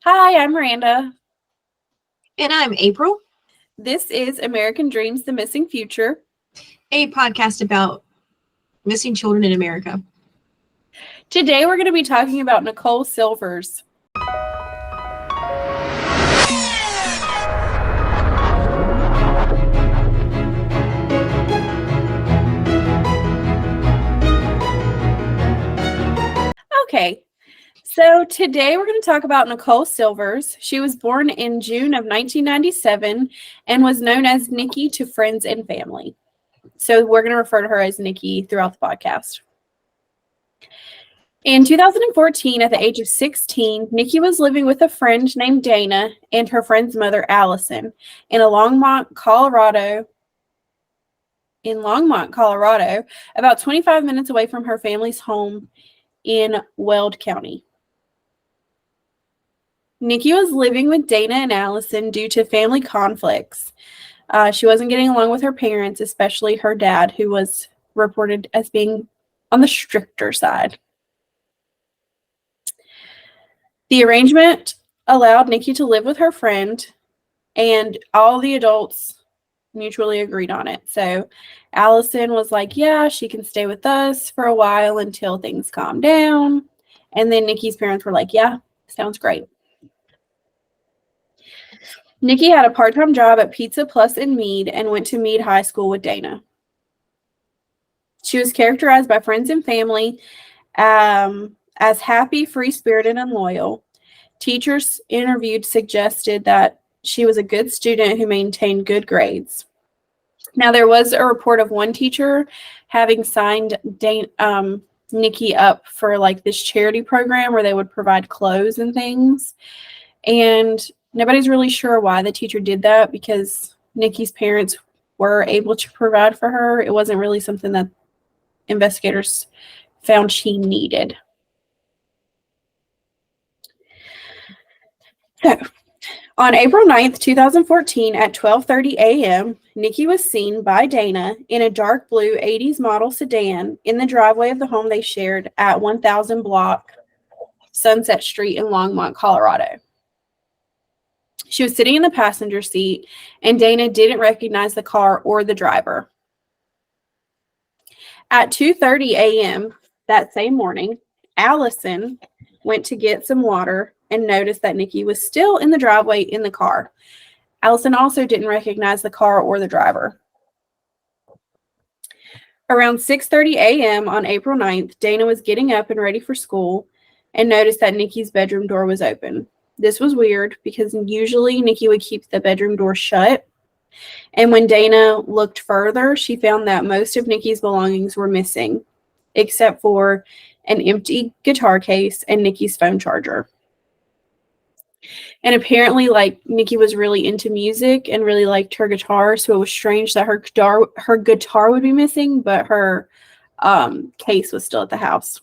Hi, I'm Miranda. And I'm April, This is American Dreams, The Missing Future. a podcast about missing children in America. Today we're going to be talking about Nicole Silvers. Okay, so today we're going to talk about Nicole Silvers. She was born in June of 1997 and was known as Nikki to friends and family. So we're going to refer to her as Nikki throughout the podcast. In 2014, at the age of 16, Nikki was living with a friend named Dana and her friend's mother, Allison, in Longmont, Colorado, about 25 minutes away from her family's home in Weld County. Nikki was living with Dana and Allison due to family conflicts. She wasn't getting along with her parents, especially her dad, who was reported as being on the stricter side. The arrangement allowed Nikki to live with her friend, and all the adults mutually agreed on it. So Allison was like, yeah, she can stay with us for a while until things calm down. And then Nikki's parents were like, yeah, sounds great. Nikki had a part-time job at Pizza Plus in Meade and went to Meade High School with Dana. She was characterized by friends and family as happy, free-spirited, and loyal. Teachers interviewed suggested that she was a good student who maintained good grades. Now, there was a report of one teacher having signed Nikki up for like this charity program where they would provide clothes and things. And nobody's really sure why the teacher did that, because Nikki's parents were able to provide for her. It wasn't really something that investigators found she needed. So, on April 9th, 2014, at 12:30 a.m., Nikki was seen by Dana in a dark blue 80s model sedan in the driveway of the home they shared at 1000 block Sunset Street in Longmont, Colorado. She was sitting in the passenger seat, and Dana didn't recognize the car or the driver. At 2:30 a.m. that same morning, Allison went to get some water and noticed that Nikki was still in the driveway in the car. Allison also didn't recognize the car or the driver. Around 6:30 a.m. on April 9th, Dana was getting up and ready for school and noticed that Nikki's bedroom door was open. This was weird because usually Nikki would keep the bedroom door shut. And when Dana looked further, she found that most of Nikki's belongings were missing, except for an empty guitar case and Nikki's phone charger. And apparently, like, Nikki was really into music and really liked her guitar, so it was strange that her guitar would be missing, but her case was still at the house.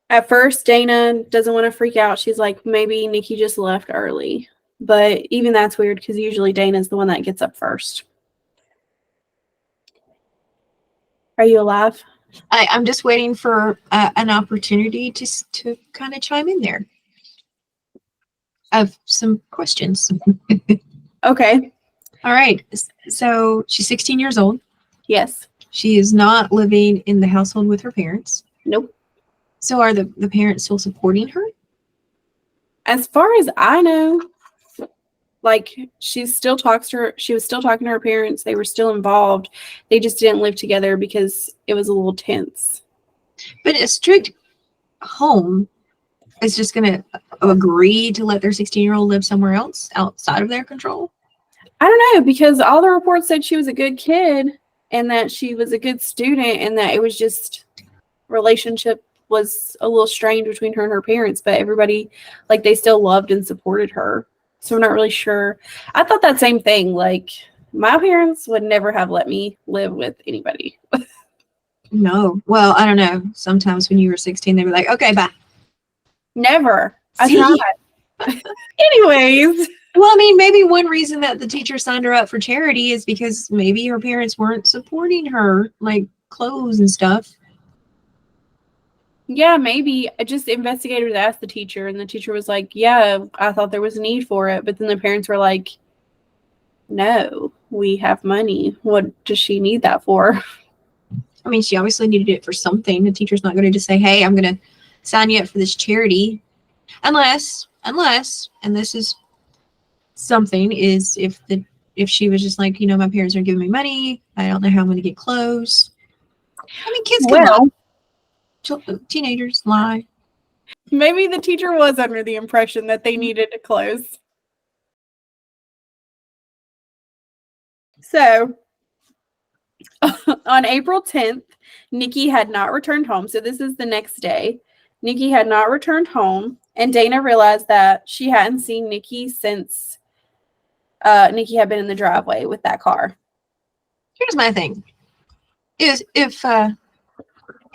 At first, Dana doesn't want to freak out. She's like, maybe Nikki just left early. But even that's weird because usually Dana's the one that gets up first. Are you alive? I'm just waiting for an opportunity to kind of chime in there. I have some questions. Okay. All right. So she's 16 years old. Yes. She is not living in the household with her parents. Nope. So are the parents still supporting her? As far as I know, like, she was still talking to her parents. They were still involved. They just didn't live together because it was a little tense. But a strict home is just going to agree to let their 16-year-old live somewhere else outside of their control? I don't know, because all the reports said she was a good kid and that she was a good student and that it was just relationship was a little strained between her and her parents, but everybody, like, they still loved and supported her. So I'm not really sure. I thought that same thing. Like, my parents would never have let me live with anybody. No. Well, I don't know. Sometimes when you were 16, they'd be like, okay, bye. Never. See? I tried. Anyways. Well, I mean, maybe one reason that the teacher signed her up for charity is because maybe her parents weren't supporting her, like clothes and stuff. Yeah, maybe. Just investigators asked the teacher, and the teacher was like, yeah, I thought there was a need for it. But then the parents were like, no, we have money. What does she need that for? I mean, she obviously needed it for something. The teacher's not going to just say, hey, I'm going to sign you up for this charity. Unless, and this is something, is if she was just like, my parents are giving me money. I don't know how I'm going to get clothes. I mean, kids can lie. Teenagers lie. Maybe the teacher was under the impression that they needed clothes. So, on April 10th, Nikki had not returned home. So this is the next day. Nikki had not returned home, and Dana realized that she hadn't seen Nikki since Nikki had been in the driveway with that car. Here's my thing.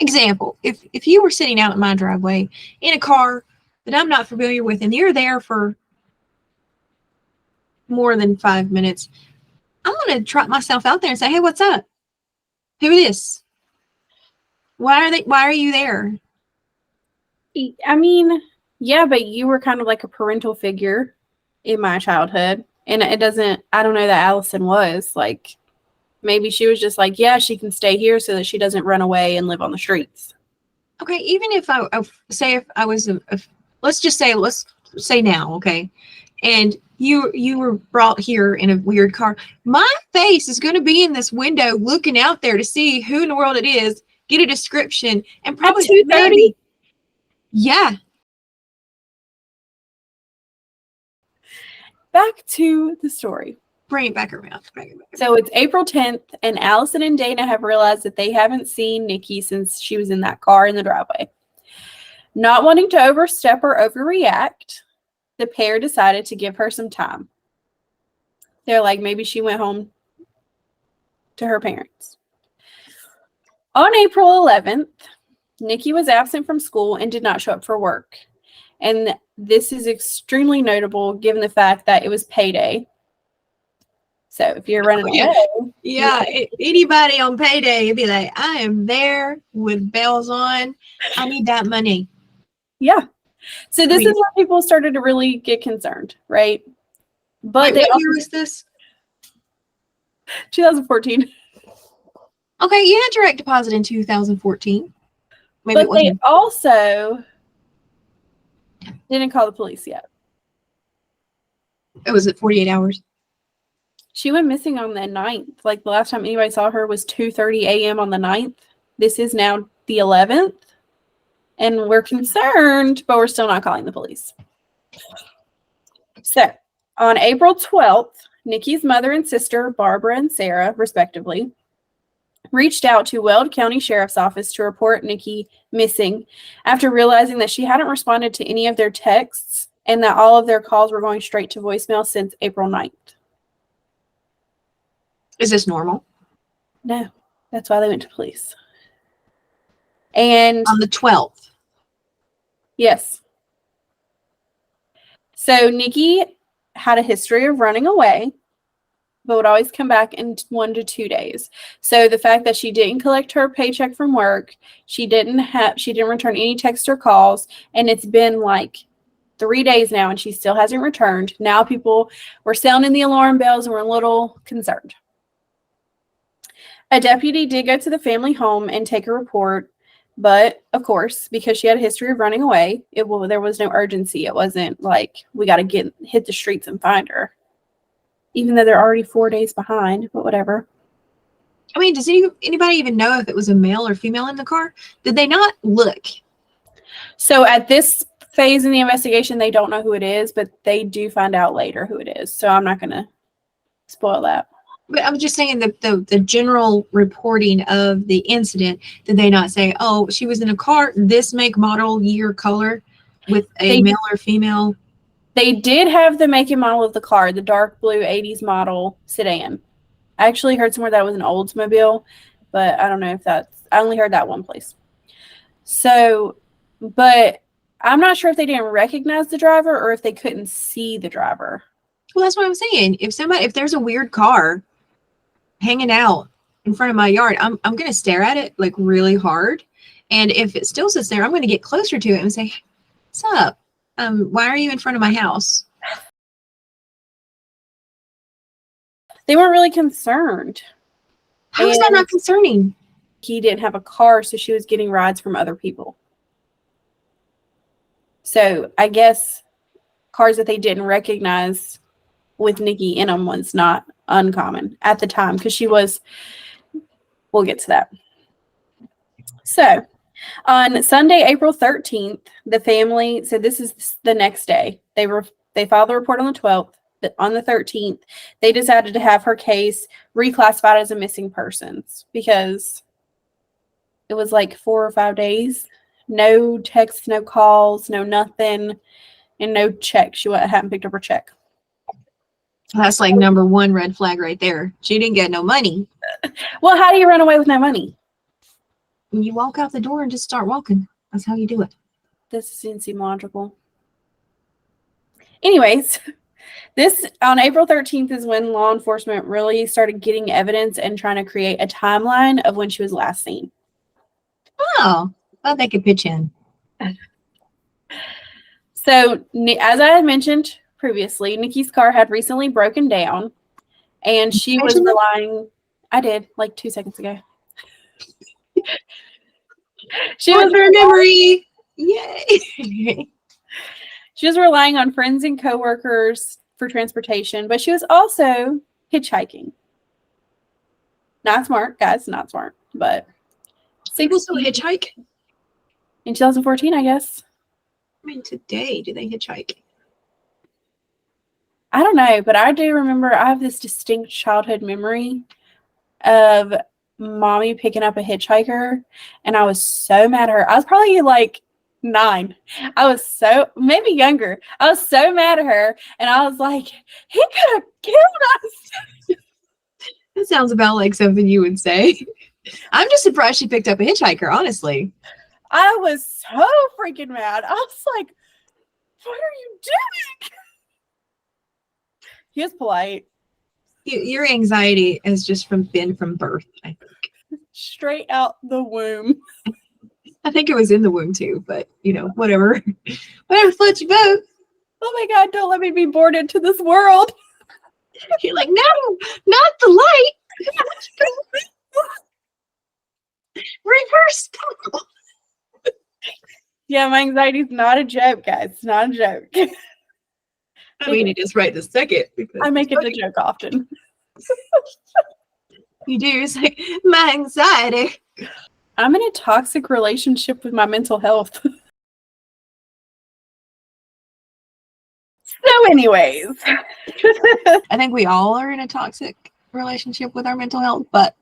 Example, if you were sitting out in my driveway in a car that I'm not familiar with and you're there for more than 5 minutes, I'm going to trot myself out there and say, hey, what's up? Who is this? Why are you there? I mean, yeah, but you were kind of like a parental figure in my childhood. And I don't know that Allison was. Like, maybe she was just like, yeah, she can stay here so that she doesn't run away and live on the streets. Okay, even if I was let's say now, okay, and you were brought here in a weird car, my face is going to be in this window looking out there to see who in the world it is, get a description, and probably At 2:30? Yeah. Back to the story. Bring it back around. So it's April 10th, and Allison and Dana have realized that they haven't seen Nikki since she was in that car in the driveway. Not wanting to overstep or overreact, the pair decided to give her some time. They're like, maybe she went home to her parents. On April 11th, Nikki was absent from school and did not show up for work. And this is extremely notable given the fact that it was payday. So if you're running away, anybody on payday would be like, I am there with bells on. I need that money. Yeah. So this is where people started to really get concerned, right? But what year was this? 2014. Okay, you had direct deposit in 2014. Maybe but they also didn't call the police yet. Was it 48 hours? She went missing on the 9th. Like the last time anybody saw her was 2:30 a.m. on the 9th. This is now the 11th. And we're concerned, but we're still not calling the police. So on April 12th, Nikki's mother and sister, Barbara and Sarah, respectively, reached out to Weld County Sheriff's Office to report Nikki missing after realizing that she hadn't responded to any of their texts and that all of their calls were going straight to voicemail since April 9th. Is this normal? No. That's why they went to police. And on the 12th. Yes. So Nikki had a history of running away, but would always come back in 1 to 2 days. So the fact that she didn't collect her paycheck from work, she didn't return any texts or calls, and it's been like 3 days now and she still hasn't returned. Now people were sounding the alarm bells and were a little concerned. A deputy did go to the family home and take a report, but of course, because she had a history of running away, there was no urgency. It wasn't like we got to hit the streets and find her, even though they're already 4 days behind. But whatever. I mean, does anybody even know if it was a male or female in the car? Did they not look? So at this phase in the investigation, they don't know who it is, but they do find out later who it is. So I'm not going to spoil that. But I'm just saying the general reporting of the incident, did they not say, oh, she was in a car, this make, model, year, color, with a male or female? They did have the make and model of the car, the dark blue 80s model sedan. I actually heard somewhere that was an Oldsmobile, but I don't know if I only heard that one place. So, but I'm not sure if they didn't recognize the driver or if they couldn't see the driver. Well, that's what I'm saying. If there's a weird car hanging out in front of my yard, I'm going to stare at it like really hard. And if it still sits there, I'm going to get closer to it and say, what's up? Why are you in front of my house? They weren't really concerned. How is that not concerning? He didn't have a car, so she was getting rides from other people. So I guess cars that they didn't recognize with Nikki in them was not uncommon at the time, because we'll get to that. So on Sunday, April 13th, the family, so this is the next day, they filed the report on the 12th, but on the 13th, they decided to have her case reclassified as a missing persons because it was like 4 or 5 days. No texts, no calls, no nothing, and no check. She hadn't picked up her check. That's like number one red flag right there. She didn't get no money. Well, how do you run away with no money? You walk out the door and just start walking. That's how you do it. This didn't seem logical. Anyways, this on April 13th is when law enforcement really started getting evidence and trying to create a timeline of when she was last seen. Oh, well, they could pitch in. So, as I had mentioned previously, Nikki's car had recently broken down, and she was relying. I did like 2 seconds ago. She was her memory. Yay! She was relying on friends and coworkers for transportation, but she was also hitchhiking. Not smart, guys. Not smart, but people still hitchhike in 2014, I guess. I mean, today, do they hitchhike? I don't know, but I do remember. I have this distinct childhood memory of mommy picking up a hitchhiker, and I was so mad at her. I was probably like 9. I was maybe younger. I was so mad at her, and I was like, he could have killed us. That sounds about like something you would say. I'm just surprised she picked up a hitchhiker, honestly. I was so freaking mad. I was like, what are you doing? He was polite. Your anxiety has just been from birth, I think. Straight out the womb. I think it was in the womb too, but whatever. Whatever floats your boat. Oh my God, don't let me be born into this world. You're like, no, not the light. Reverse. Yeah, my anxiety's not a joke, guys. It's not a joke. I mean, it is right this second. I make it a joke often. You do. It's like, my anxiety. I'm in a toxic relationship with my mental health. So anyways. I think we all are in a toxic relationship with our mental health, but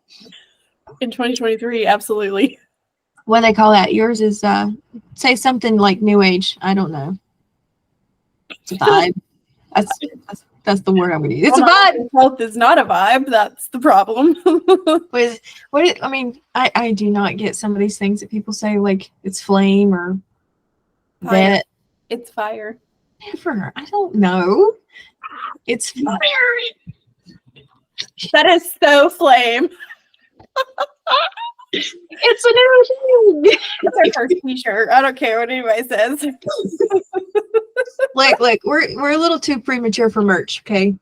in 2023, absolutely. What they call that? Yours is say something like new age. I don't know. It's a vibe. That's the word I'm going to use. It's a vibe. Health is not a vibe. That's the problem. I mean, I do not get some of these things that people say, like it's flame or Fire. that. It's fire. Never. I don't know. It's fire. That is so flame. It's a new thing. It's our first t-shirt. I don't care what anybody says. Look, we're a little too premature for merch, okay?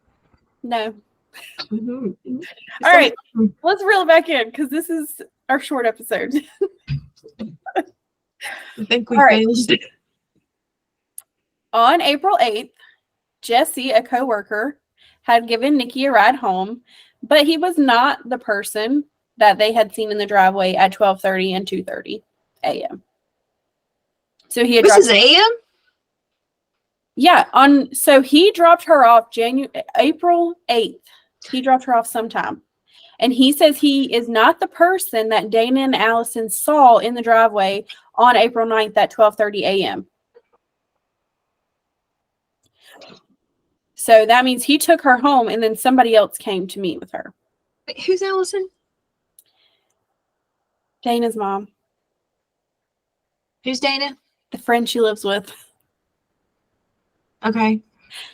No. Mm-hmm. All right, let's reel it back in because this is our short episode. I think we finished. On April 8th, Jesse, a coworker, had given Nikki a ride home, but he was not the person that they had seen in the driveway at 12:30 and 2:30 a.m. So he had This is a.m.? Yeah, so he dropped her off April 8th. He dropped her off sometime. And he says he is not the person that Dana and Allison saw in the driveway on April 9th at 12:30 a.m. So that means he took her home and then somebody else came to meet with her. Wait, who's Allison? Dana's mom. Who's Dana? The friend she lives with. Okay.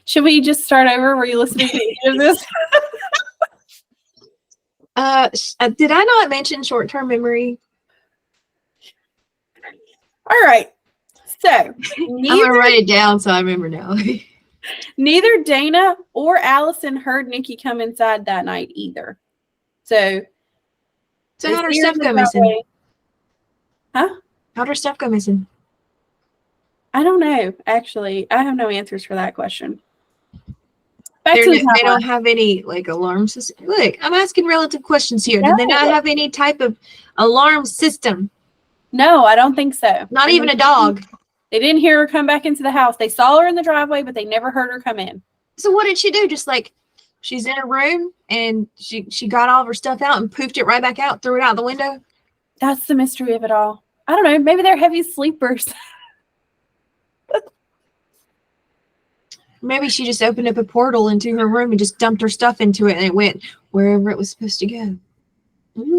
Should we just start over? Were you listening to any of this? Did I not mention short-term memory? All right. So I'm gonna write it down so I remember now. neither Dana or Allison heard Nikki come inside that night either. So how'd her stuff go missing? Huh? How'd her stuff go missing? I don't know, actually. I have no answers for that question. They don't have any like alarm system. Look, I'm asking relative questions here. No. Did they not have any type of alarm system? No, I don't think so. Not even a dog. They didn't hear her come back into the house. They saw her in the driveway, but they never heard her come in. So what did she do? Just like she's in a room and she got all of her stuff out and poofed it right back out, threw it out the window? That's the mystery of it all. I don't know. Maybe they're heavy sleepers. Maybe she just opened up a portal into her room and just dumped her stuff into it and it went wherever it was supposed to go.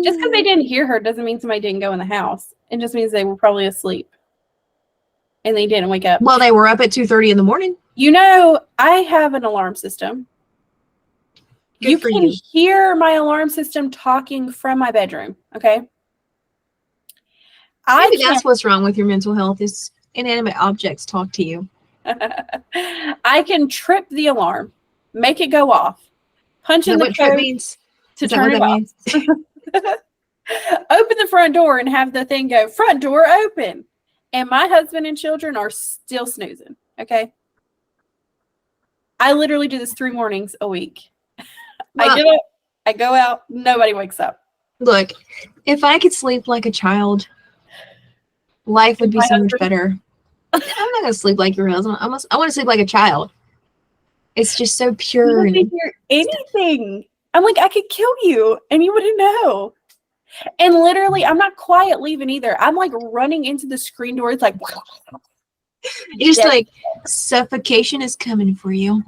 Just because they didn't hear her doesn't mean somebody didn't go in the house. It just means they were probably asleep. And they didn't wake up. Well, they were up at 2:30 in the morning. You know, I have an alarm system. You can hear my alarm system talking from my bedroom, okay? Maybe that's what's wrong with your mental health is inanimate objects talk to you. I can trip the alarm, make it go off, punch in the code to turn it off. Open the front door and have the thing go, front door open. And my husband and children are still snoozing, okay? I literally do this 3 mornings a week. Well, I do it, I go out, nobody wakes up. Look, if I could sleep like a child, life would be so much better. I'm not going to sleep like your husband. I want to sleep like a child. It's just so pure. You wouldn't hear anything. I'm like, I could kill you and you wouldn't know. And literally, I'm not quiet leaving either. I'm like running into the screen door. It's like, it's just like suffocation is coming for you.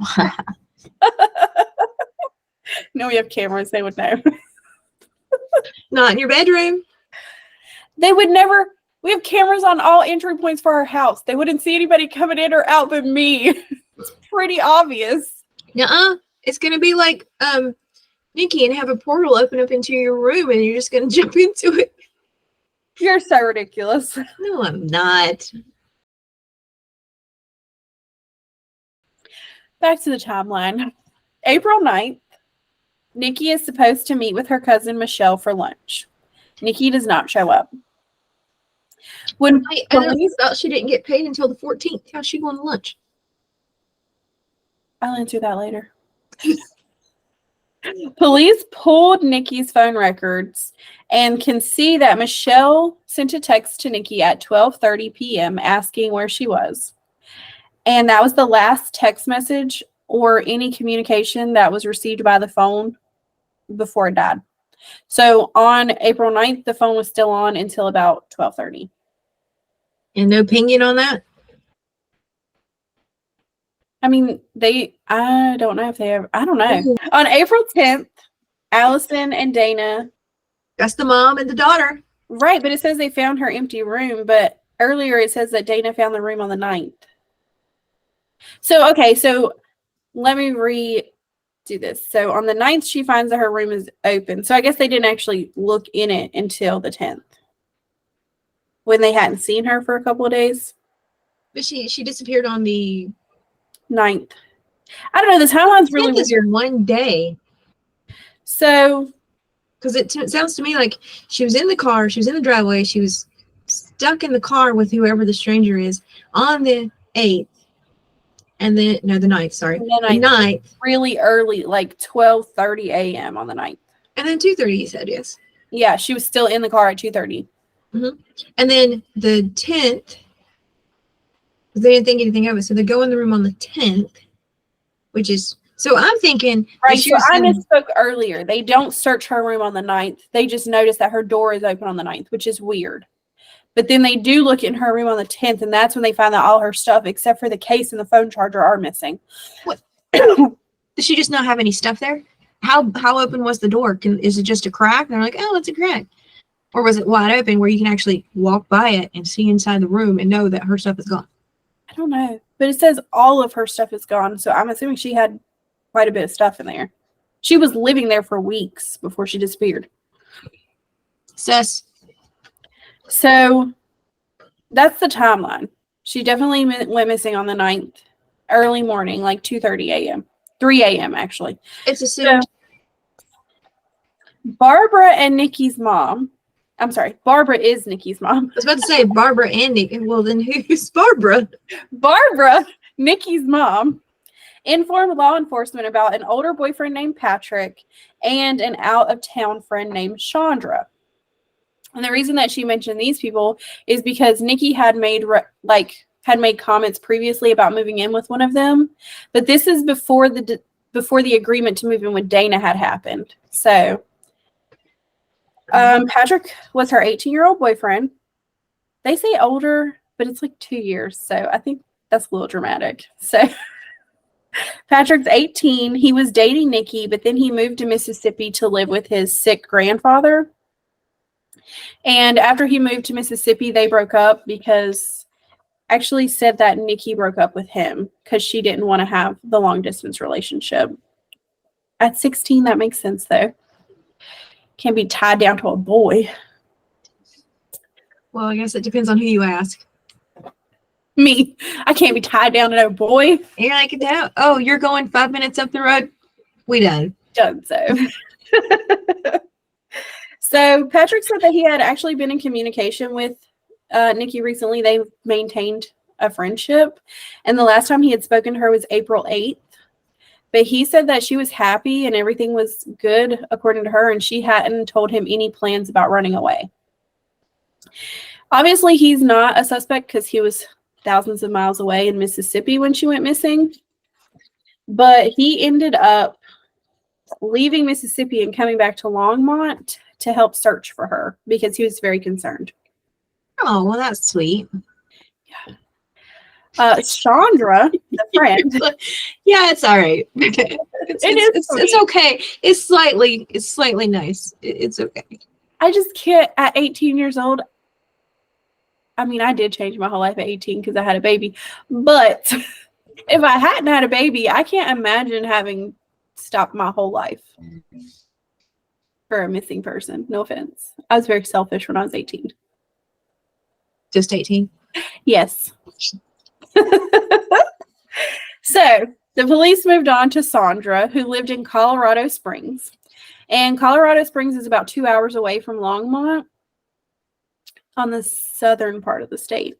No, we have cameras. They would know. Not in your bedroom. They would never. We have cameras on all entry points for our house. They wouldn't see anybody coming in or out but me. It's pretty obvious. Nuh-uh. It's going to be like Nikki and have a portal open up into your room and you're just going to jump into it. You're so ridiculous. No, I'm not. Back to the timeline. April 9th, Nikki is supposed to meet with her cousin Michelle for lunch. Nikki does not show up. When police thought she didn't get paid until the 14th. How's she going to lunch? I'll answer that later. Police pulled Nikki's phone records and can see that Michelle sent a text to Nikki at 12:30 p.m. asking where she was. And that was the last text message or any communication that was received by the phone before it died. So on April 9th, the phone was still on until about 12:30. And no pinging on that? I mean, I don't know if they ever, I don't know. On April 10th, Allison and Dana. That's the mom and the daughter. Right, but it says they found her empty room, but earlier it says that Dana found the room on the 9th. So, okay, so let me redo this. So on the 9th, she finds that her room is open. So I guess they didn't actually look in it until the 10th. When they hadn't seen her for a couple of days. But she disappeared on the 9th. I don't know. The timeline's really weird. One day. So. Because it sounds to me like she was in the car. She was in the driveway. She was stuck in the car with whoever the stranger is on the 8th. And then, no, the 9th, sorry. The 9th. Really early, like 12:30 a.m. on the 9th. And then 2:30, you said, yes. Yeah, she was still in the car at 2:30. Mm-hmm. And then the 10th, because they didn't think anything of it, so they go in the room on the 10th, which is, so I'm thinking. Right, so I misspoke earlier. They don't search her room on the 9th. They just notice that her door is open on the 9th, which is weird. But then they do look in her room on the 10th, and that's when they find that all her stuff, except for the case and the phone charger, are missing. What? Does she just not have any stuff there? How open was the door? Is it just a crack? And they're like, oh, it's a crack. Or was it wide open where you can actually walk by it and see inside the room and know that her stuff is gone? I don't know. But it says all of her stuff is gone. So I'm assuming she had quite a bit of stuff in there. She was living there for weeks before she disappeared. Sus. So That's the timeline. She definitely went missing on the 9th, early morning, like 2:30 a.m., 3 a.m. actually. It's assumed. So, Barbara and Nikki's mom. I'm sorry, Barbara is Nikki's mom. I was about to say Barbara and Nikki. Well, then who's Barbara? Barbara, Nikki's mom, informed law enforcement about an older boyfriend named Patrick and an out-of-town friend named Chandra. And the reason that she mentioned these people is because Nikki had made comments previously about moving in with one of them, but this is before the agreement to move in with Dana had happened. So Patrick was her 18-year-old boyfriend. They say older, but it's like 2 years, so I think that's a little dramatic. So Patrick's 18. He was dating Nikki, but then he moved to Mississippi to live with his sick grandfather. And after he moved to Mississippi, they broke up because actually said that Nikki broke up with him because she didn't want to have the long distance relationship. At 16, that makes sense though. Can't be tied down to a boy. Well, I guess it depends on who you ask. Me, I can't be tied down to a boy. And you're like, no, oh, you're going 5 minutes up the road. We done. Done so. So Patrick said that he had actually been in communication with Nikki recently. They maintained a friendship. And the last time he had spoken to her was April 8th. But he said that she was happy and everything was good, according to her, and she hadn't told him any plans about running away. Obviously, he's not a suspect because he was thousands of miles away in Mississippi when she went missing. But he ended up leaving Mississippi and coming back to Longmont to help search for her because he was very concerned. Oh, well, that's sweet. Chandra, the friend. Yeah, it's all right. It's okay. It's slightly nice. It's okay. I just can't, at 18 years old, I mean, I did change my whole life at 18 because I had a baby. But if I hadn't had a baby, I can't imagine having stopped my whole life for a missing person. No offense. I was very selfish when I was 18. Just 18? Yes. So the police moved on to Sandra, who lived in Colorado Springs. And Colorado Springs is about 2 hours away from Longmont on the southern part of the state.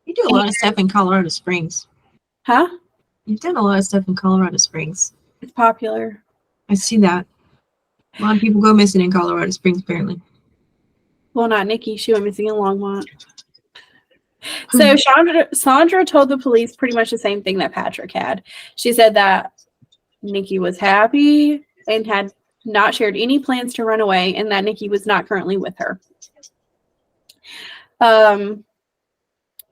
You do a lot of stuff in Colorado Springs. Huh? You've done a lot of stuff in Colorado Springs. It's popular. I see that. A lot of people go missing in Colorado Springs, apparently. Well, not Nikki. She went missing in Longmont. So Sandra told the police pretty much the same thing that Patrick had. She said that Nikki was happy and had not shared any plans to run away and that Nikki was not currently with her.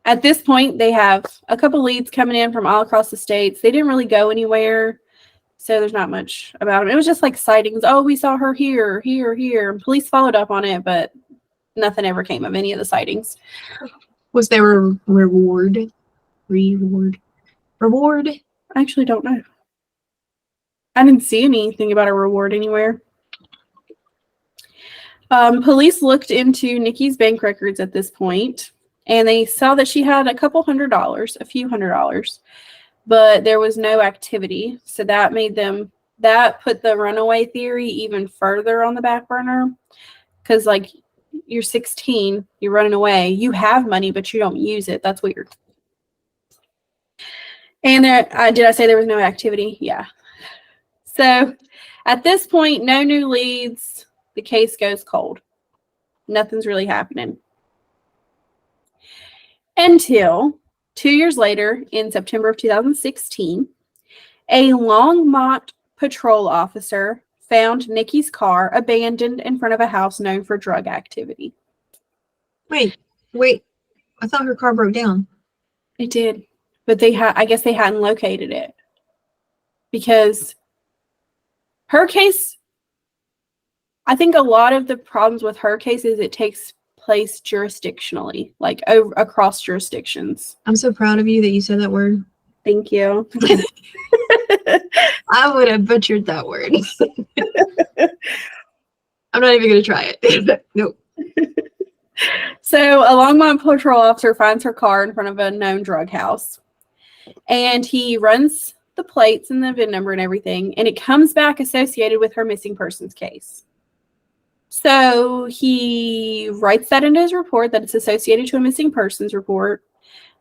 At this point, they have a couple leads coming in from all across the states. They didn't really go anywhere, so there's not much about them. It was just like sightings. Oh, we saw her here, here, here. And police followed up on it, but nothing ever came of any of the sightings. Was there a reward? Reward? I actually don't know. I didn't see anything about a reward anywhere. Police looked into Nikki's bank records at this point, and they saw that she had a few $100s, but there was no activity. So that put the runaway theory even further on the back burner. Because, like, you're 16, you're running away, you have money, but you don't use it. That's weird. And did I say there was no activity? Yeah. So at this point, no new leads. The case goes cold. Nothing's really happening. Until 2 years later, in September of 2016, a Longmont patrol officer found Nikki's car abandoned in front of a house known for drug activity. Wait. I thought her car broke down. It did. But I guess they hadn't located it. Because her case, I think a lot of the problems with her case is it takes place jurisdictionally, like across jurisdictions. I'm so proud of you that you said that word. Thank you. I would have butchered that word. I'm not even going to try it. Nope. So a Longmont patrol officer finds her car in front of a known drug house. And he runs the plates and the VIN number and everything, and it comes back associated with her missing persons case. So he writes that into his report that it's associated to a missing persons report,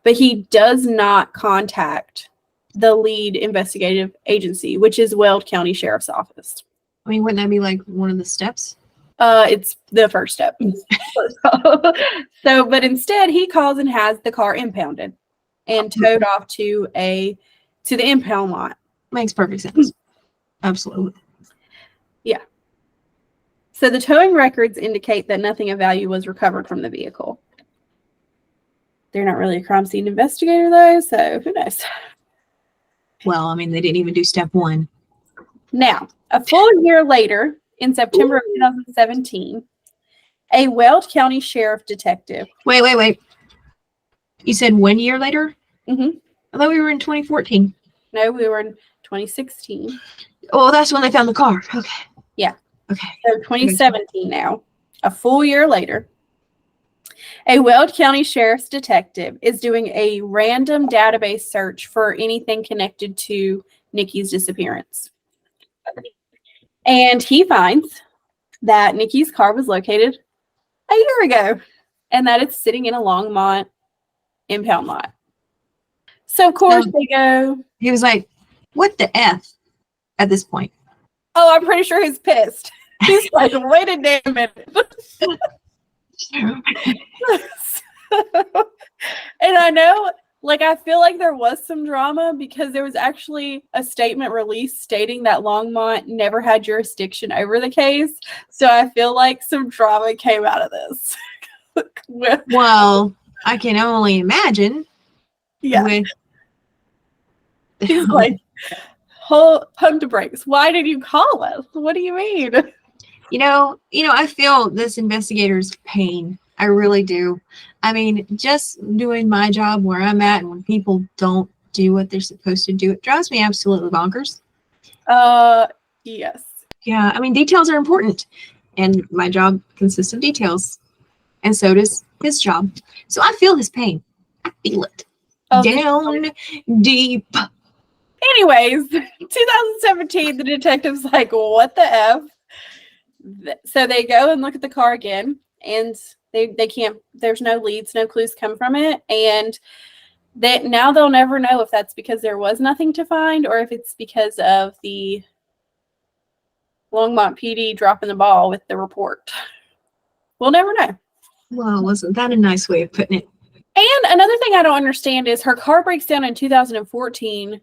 but he does not contact the lead investigative agency, which is Weld County Sheriff's Office. I mean, wouldn't that be like one of the steps? It's the first step. So, but instead he calls and has the car impounded and towed off to the impound lot. Makes perfect sense. Absolutely. Yeah. So the towing records indicate that nothing of value was recovered from the vehicle. They're not really a crime scene investigator, though, so who knows? Well, I mean, they didn't even do step one. Now, a full year later, in September of 2017, a Weld County Sheriff detective. Wait. You said 1 year later? Mm-hmm. I thought we were in 2014. No, we were in 2016. Oh, that's when they found the car. Okay. Yeah. Okay. So 2017 now, a full year later, a Weld County Sheriff's detective is doing a random database search for anything connected to Nikki's disappearance. And he finds that Nikki's car was located a year ago and that it's sitting in a Longmont impound lot. So, of course, they go. He was like, what the F at this point? Oh, I'm pretty sure he's pissed. He's like, wait a damn minute. And I know, like, I feel like there was some drama because there was actually a statement released stating that Longmont never had jurisdiction over the case. So I feel like some drama came out of this. Well, I can only imagine. Yeah. He's like, pump the brakes. Why did you call us? What do you mean? You know, I feel this investigator's pain. I really do. I mean, just doing my job where I'm at, and when people don't do what they're supposed to do, it drives me absolutely bonkers. Yes. Yeah, I mean, details are important, and my job consists of details, and so does his job. So I feel his pain. I feel it. Down deep. Anyways, 2017, the detective's like, what the F? So they go and look at the car again, and they can't, there's no leads, no clues come from it. And now they'll never know if that's because there was nothing to find or if it's because of the Longmont PD dropping the ball with the report. We'll never know. Well, wasn't that a nice way of putting it? And another thing I don't understand is her car breaks down in 2014,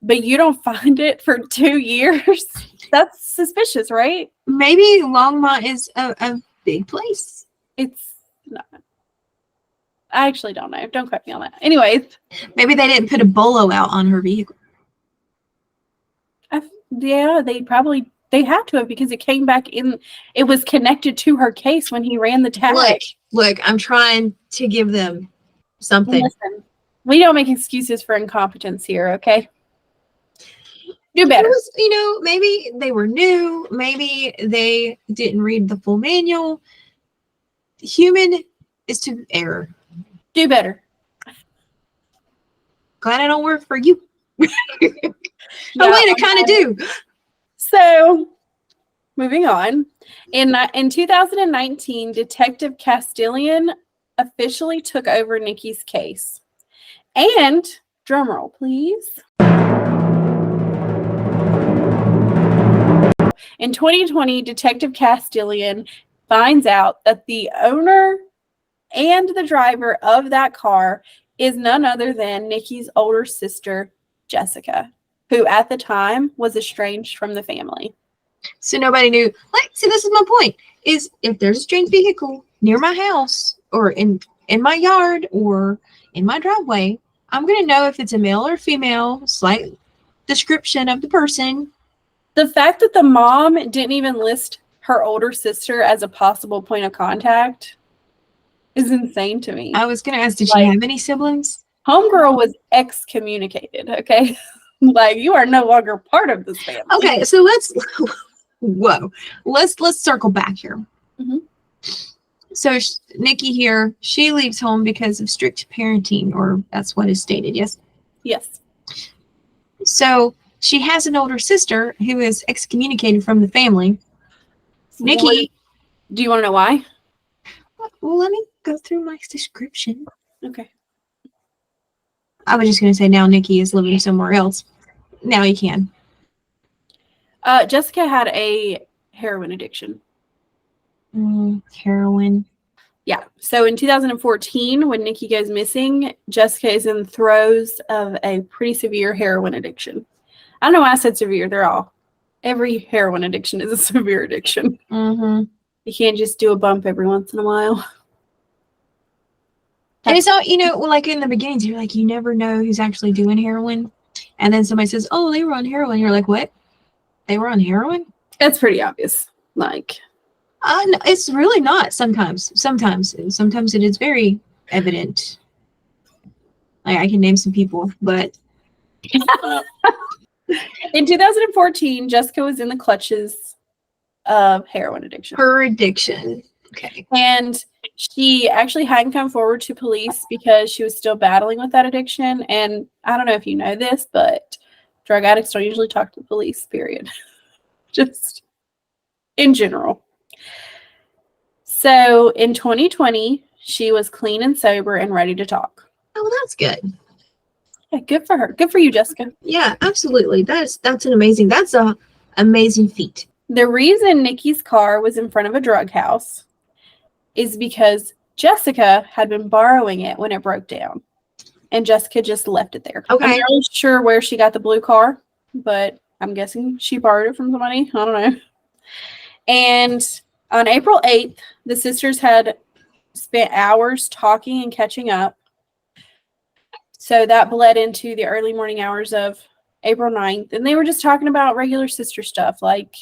but you don't find it for 2 years. That's suspicious, right? Maybe Longmont is a big place. It's not. I actually don't know. Don't quote me on that. Anyways. Maybe they didn't put a bolo out on her vehicle. Yeah, they had to have because it came back in. It was connected to her case when he ran the tag. Look, I'm trying to give them something. Listen, we don't make excuses for incompetence here, okay? Do better. Maybe they were new. Maybe they didn't read the full manual. Human is to error. Do better. Glad I don't work for you. Yeah, I kind of do. So, moving on. In 2019, Detective Castilian officially took over Nikki's case. And, drumroll, please. In 2020, Detective Castilian finds out that the owner and the driver of that car is none other than Nikki's older sister, Jessica, who at the time was estranged from the family. So nobody knew. See, this is my point, is if there's a strange vehicle near my house or in my yard or in my driveway, I'm going to know if it's a male or female, slight description of the person. The fact that the mom didn't even list her older sister as a possible point of contact is insane to me. I was going to ask, did she have any siblings? Homegirl was excommunicated, okay? You are no longer part of this family. Okay, so let's circle back here. Mm-hmm. So Nikki here, she leaves home because of strict parenting, or that's what is stated, yes? Yes. So she has an older sister who is excommunicated from the family. Nikki. Do you want to know why? Well, let me go through my description. Okay. I was just going to say now Nikki is living somewhere else. Now you can. Jessica had a heroin addiction. Heroin. Yeah. So in 2014, when Nikki goes missing, Jessica is in the throes of a pretty severe heroin addiction. I don't know why I said severe. Every heroin addiction is a severe addiction. Mm-hmm. You can't just do a bump every once in a while. And it's all, like in the beginnings, you're like, you never know who's actually doing heroin. And then somebody says, oh, they were on heroin. You're like, what? They were on heroin? That's pretty obvious. Like, no, it's really not sometimes. Sometimes it is very evident. I can name some people, but. In 2014, Jessica was in the clutches of heroin addiction. Her addiction. Okay. And she actually hadn't come forward to police because she was still battling with that addiction. And I don't know if you know this, but drug addicts don't usually talk to the police, period. Just in general. So in 2020, she was clean and sober and ready to talk. Oh, well, that's good. Yeah, good for her. Good for you, Jessica. Yeah, absolutely. That's an amazing feat. The reason Nikki's car was in front of a drug house is because Jessica had been borrowing it when it broke down. And Jessica just left it there. Okay. I'm not really sure where she got the blue car, but I'm guessing she borrowed it from somebody. I don't know. And on April 8th, the sisters had spent hours talking and catching up. So that bled into the early morning hours of April 9th. And they were just talking about regular sister stuff like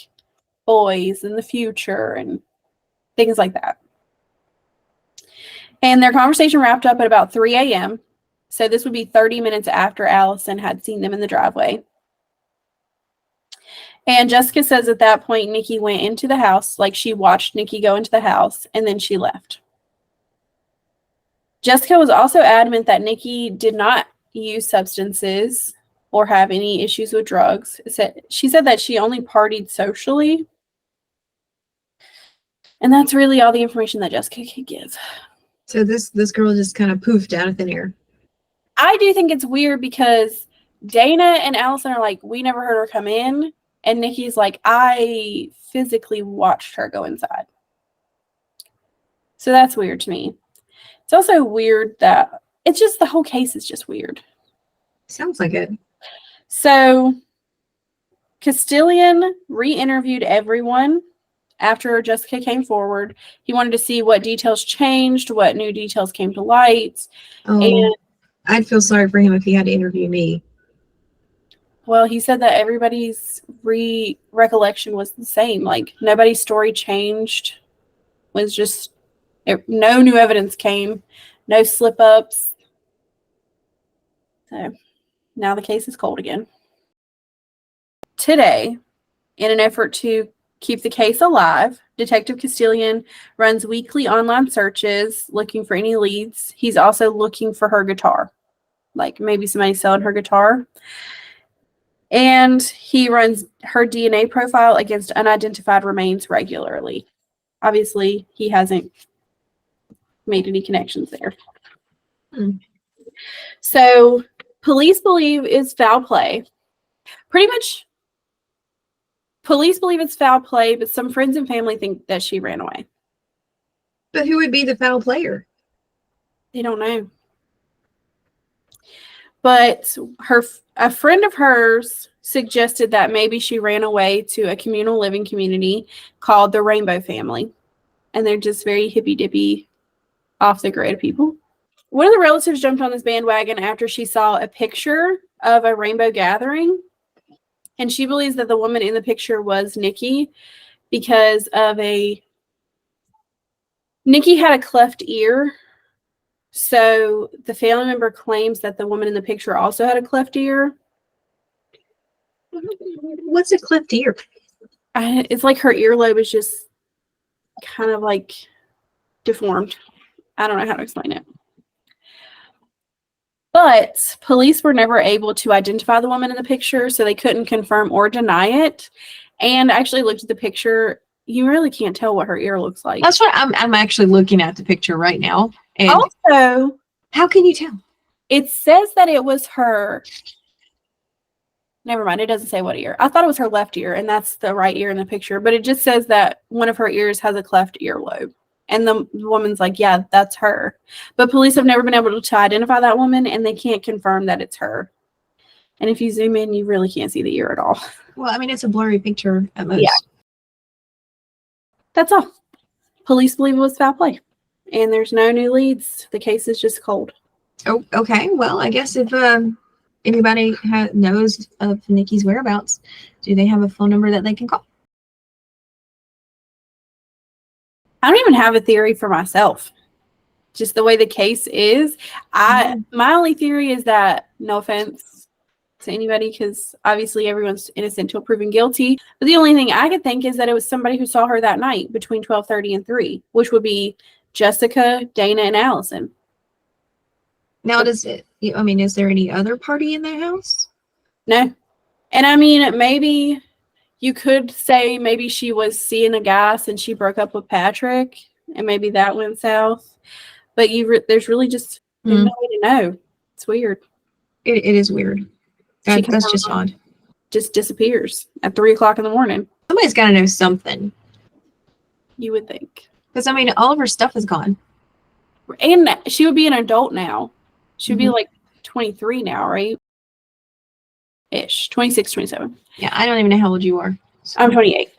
boys and the future and things like that. And their conversation wrapped up at about 3 a.m. So this would be 30 minutes after Allison had seen them in the driveway. And Jessica says at that point, Nikki went into the house, like she watched Nikki go into the house, and then she left. Jessica was also adamant that Nikki did not use substances or have any issues with drugs. She said that she only partied socially. And that's really all the information that Jessica could give. So this girl just kind of poofed out of thin air. I do think it's weird because Dana and Allison are like, we never heard her come in. And Nikki's like, I physically watched her go inside. So that's weird to me. It's also weird that it's just the whole case is just weird. Sounds like it. So Castilian re-interviewed everyone after Jessica came forward. He wanted to see what details changed, what new details came to light. Oh, and I'd feel sorry for him if he had to interview me. Well, he said that everybody's recollection was the same. Like, nobody's story changed. Was just no new evidence came, no slip-ups. So now the case is cold again. Today, in an effort to keep the case alive, Detective Castilian runs weekly online searches looking for any leads. He's also looking for her guitar, like maybe somebody selling her guitar. And he runs her DNA profile against unidentified remains regularly. Obviously, he hasn't made any connections there. So, police believe it's foul play. Pretty much, police believe it's foul play, but some friends and family think that she ran away. But who would be the foul player? They don't know. But a friend of hers suggested that maybe she ran away to a communal living community called the Rainbow Family. And they're just very hippy-dippy, off-the-grid people. One of the relatives jumped on this bandwagon after she saw a picture of a rainbow gathering. And she believes that the woman in the picture was Nikki because of Nikki had a cleft ear. So the family member claims that the woman in the picture also had a cleft ear. What's a cleft ear? It's like her earlobe is just kind of like deformed. I don't know how to explain it. But police were never able to identify the woman in the picture, so they couldn't confirm or deny it. And I actually looked at the picture. You really can't tell what her ear looks like. That's what I'm actually looking at the picture right now. And also, how can you tell? It says that it was her. Never mind. It doesn't say what ear. I thought it was her left ear, and that's the right ear in the picture. But it just says that one of her ears has a cleft earlobe. And the woman's like, yeah, that's her. But police have never been able to identify that woman, and they can't confirm that it's her. And if you zoom in, you really can't see the ear at all. Well, I mean, it's a blurry picture at most. Yeah. That's all. Police believe it was foul play. And there's no new leads. The case is just cold. Oh, okay. Well, I guess if anybody knows of Nikki's whereabouts, do they have a phone number that they can call? I don't even have a theory for myself. Just the way the case is. My only theory is that, no offense to anybody, because obviously everyone's innocent until proven guilty. But the only thing I could think is that it was somebody who saw her that night between 12:30 and 3, which would be Jessica, Dana, and Allison. Now, is there any other party in that house? No. And I mean, maybe you could say maybe she was seeing a guy since she broke up with Patrick, and maybe that went south. But there's really just no way to know. It's weird. It is weird. That's just odd. Just disappears at 3 o'clock in the morning. Somebody's got to know something. You would think. Because, I mean, all of her stuff is gone. And she would be an adult now. She would be like 23 now, right? Ish. 26, 27. Yeah, I don't even know how old you are. So. I'm 28.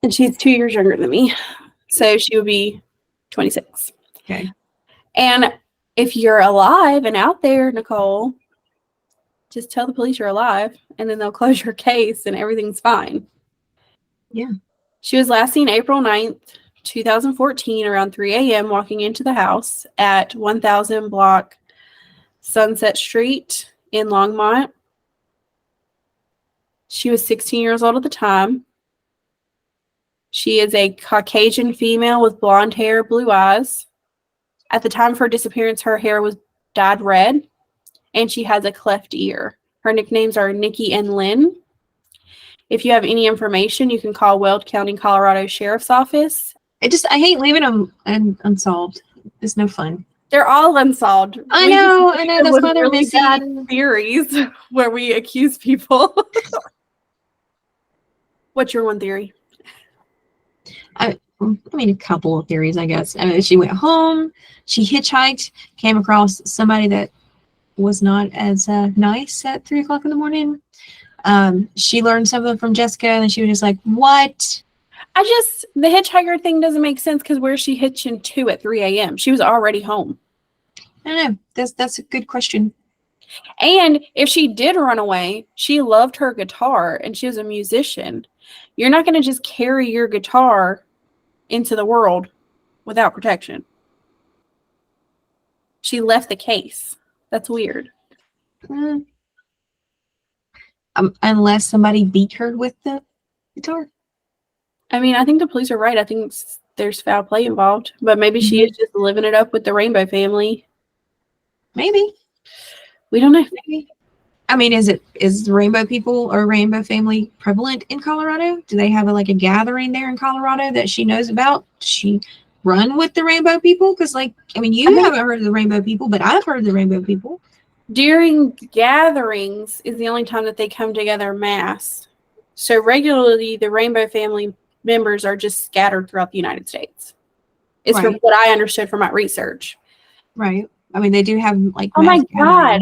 And she's 2 years younger than me. So she would be 26. Okay. And if you're alive and out there, Nicole, just tell the police you're alive, and then they'll close your case and everything's fine. Yeah. She was last seen April 9th, 2014, around 3 a.m. walking into the house at 1000 block Sunset Street in Longmont. She was 16 years old at the time. She is a Caucasian female with blonde hair, blue eyes. At the time of her disappearance, her hair was dyed red, and she has a cleft ear. Her nicknames are Nikki and Lynn. If you have any information, you can call Weld County, Colorado Sheriff's Office. I hate leaving them unsolved. It's no fun. They're all unsolved. I know. That's why they're really bad missing theories where we accuse people. What's your one theory? I mean, a couple of theories, I guess. I mean, she went home, she hitchhiked, came across somebody that was not as nice at 3 o'clock in the morning. She learned something from Jessica, and then she was just like, what? The hitchhiker thing doesn't make sense, because where's she hitching to at 3 a.m.? She was already home. I don't know. That's a good question. And if she did run away, she loved her guitar, and she was a musician. You're not going to just carry your guitar into the world without protection. She left the case. That's weird. Unless somebody beat her with the guitar. I mean, I think the police are right. I think there's foul play involved, but maybe she is just living it up with the Rainbow family. Maybe. We don't know. Maybe. I mean, is the Rainbow people or Rainbow family prevalent in Colorado? Do they have a gathering there in Colorado that she knows about? Does she run with the Rainbow people? Because, you haven't heard of the Rainbow people, but I've heard of the Rainbow people. During gatherings is the only time that they come together en masse. So regularly, the Rainbow family members are just scattered throughout the United States. It's from what I understood from my research. Right. I mean, they do have oh my God.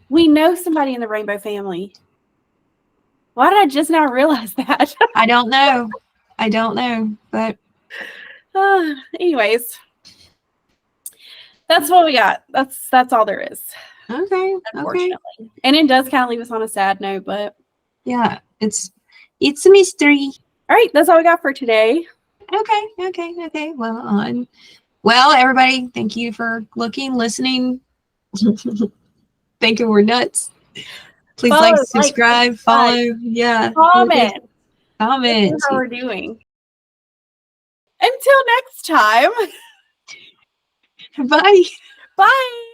We know somebody in the Rainbow family. Why did I just not realize that? I don't know. But anyways, that's what we got. That's all there is. Okay. Unfortunately. Okay. And it does kind of leave us on a sad note, but yeah, it's a mystery. All right, that's all we got for today. Okay. Well, everybody, thank you for listening. Thinking we're nuts. Please subscribe, follow. Yeah. Comment. How we're doing. Until next time. Bye. Bye.